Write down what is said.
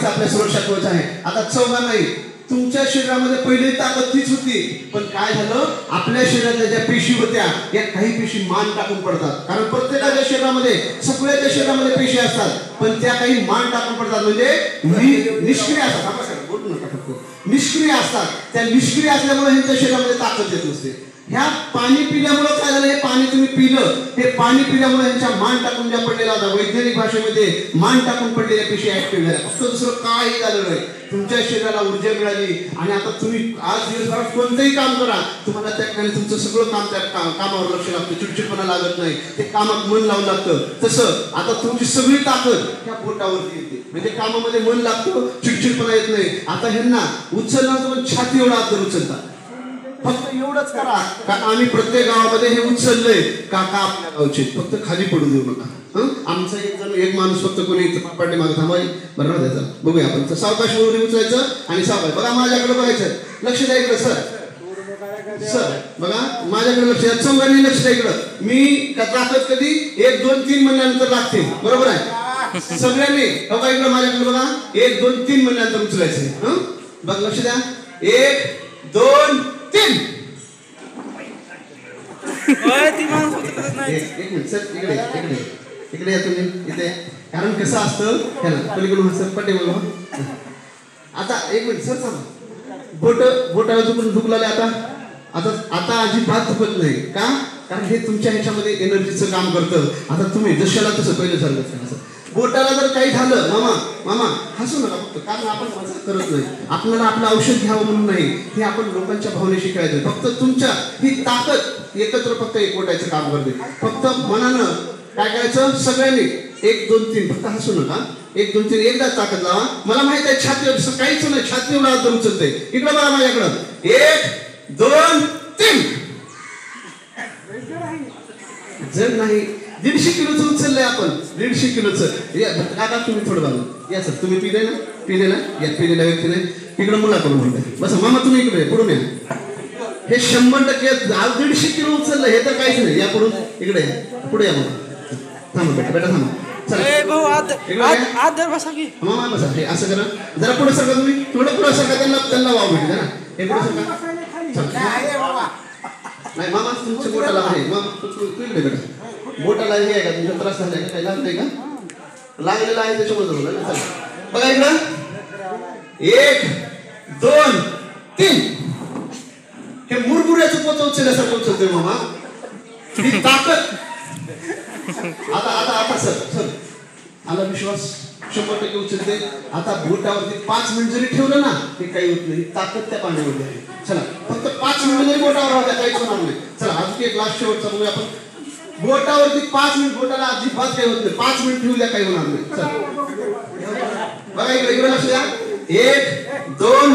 हीच आपल्या सुरक्षा कवच आहे. आता चौघा नाही, तुमच्या शरीरामध्ये पहिली ताकद तीच होती, पण काय झालं आपल्या शरीरातल्या ज्या पेशी होत्या या काही पेशी मान टाकून पडतात. कारण प्रत्येकाच्या शरीरामध्ये सगळ्याच्या शरीरामध्ये पेशी असतात, पण त्या काही मान टाकून पडतात, म्हणजे निष्क्रिय असतात. बोलू नका फक्त निष्क्रिय असतात. त्या निष्क्रिय असल्यामुळे ह्यांच्या शरीरामध्ये ताकद येत नसते. ह्या पाणी पिल्यामुळे काय झालं, हे पाणी तुम्ही पिलं, हे पाणी पिल्यामुळे यांच्या मान टाकून ज्या पडलेला होता, वैज्ञानिक भाषेमध्ये मान टाकून पडलेल्या पेशी ऍक्टिव्ह झाल्या. फक्त दुसरं काही झालं नाही, तुमच्या शरीराला ऊर्जा मिळाली. आणि आता तुम्ही आज दिवसभरात कोणतंही काम करा, तुम्हाला त्या ठिकाणी तुमचं सगळं काम त्या कामावर लक्ष लागतं, चिडचिडपणा लागत नाही, ते कामात मन लावून लागतं. तसं आता तुमची सगळी ताकद त्या बोटावरती येते, म्हणजे कामामध्ये मन लागतं, चिडचिडपणा येत नाही. आता ह्यांना उचलणार पण छाती एवढा अंतर उचलतात. फक्त एवढंच करा, कारण आम्ही प्रत्येक गावामध्ये हे उचललंय काका आपल्या गावचे, फक्त खाली पडू देऊ नका. आमचा एक माणूस फक्त कोणी पाठी मागे थांबाय बरं ना, त्याचा बघूया आपण. सावकाश वरून उचलायचं आणि सावकाश बघा, माझ्याकडे बघायचं, लक्ष द्या इकडं. सर बघा माझ्याकडे लक्ष द्या, चौघांनी लक्ष द्या इकडं. मी ताकद कधी 1 2 3 महिन्यानंतर लागते, बरोबर आहे. सगळ्यांनी बघा इकडं माझ्याकडे बघा, 1 2 3 महिन्यानंतर उचलायचं. बघ लक्ष द्या, 1 2 3. एक मिनिट सर, इकडे या तुम्ही इथे. कारण कसं असतं पलीकडून सर पटे बघा. आता एक मिनिट सर थांबा, बोटाला चुकून दुखलाय. आता अजिबात दुखत नाही का, कारण हे तुमच्या ह्याच्यामध्ये एनर्जीचं काम करतं. आता तुम्ही जशाला तसं पहिलं सारखं बोटाला जर काही झालं, मामा हसू नका फक्त, कारण आपण मजा करत नाही. आपल्याला आपलं औषध घ्यावं म्हणून नाही, हे आपण लोकांच्या भावनेशी शिकायचं. फक्त तुमच्या ही ताकद एकत्र फक्त एकवटायचं काम करते. फक्त मनानं काय करायचं, सगळ्यांनी 1 2 3, फक्त हसू नका. 1 2 3 एकदा ताकद लावा. मला माहित आहे छातीवर काहीच नाही, छाती एवढा अंतर उचलते. इकडं बघा माझ्याकडं, 1 2 3. जर नाही 150 किलोचं उचललंय आपण, 150 किलोचं. आता तुम्ही थोडं बघा या सर, तुम्ही पिलेला या पिलेल्या व्यक्तीने इकडं मुला करून म्हणताय. बस मामा तुम्ही इकडे पुढून या. हे 100% 150 किलो उचललं, हे तर काहीच नाही. या पुढून इकडे पुढे या. मग थांबा बेटा थांबा. मामा बसा, हे असं करा, जरा पुढे सरका, तुम्ही थोडं पुढे सरका, त्यांना वाव भेटू द्या ना. हे पुढे सरका. नाही मामा तुमच्या बोटाला आहे, मग तू इकडे बेटा. बोटाला हे आहे का तुमचा त्रास झालाय का, काही लागतंय का? लागलेला आहे त्याच्यामुळे बघा इकडं, 1 2 3. हे मुरमुऱ्याचं पोत उचलल्यासारखं उचलतोय मामा, ही ताकद. आता सर आला विश्वास, 100% उचलते. आता बोटावरती 5 मिनिट जरी ठेवलं ना, ते काही होत नाही. ताकद त्या पाण्यामध्ये आहे. चला फक्त 5 मिनिट जरी बोटावर राहत्या, काहीच होणार नाही. चला अजून एक लास्ट शेवटचा बघूया आपण. बोटावरती 5 मिनिट, बोटाला अजिबात काही होत नाही, 5 मिनिट ठेवू द्या, काही होणार नाही. चला बघा इकडे लक्ष द्या, 1 2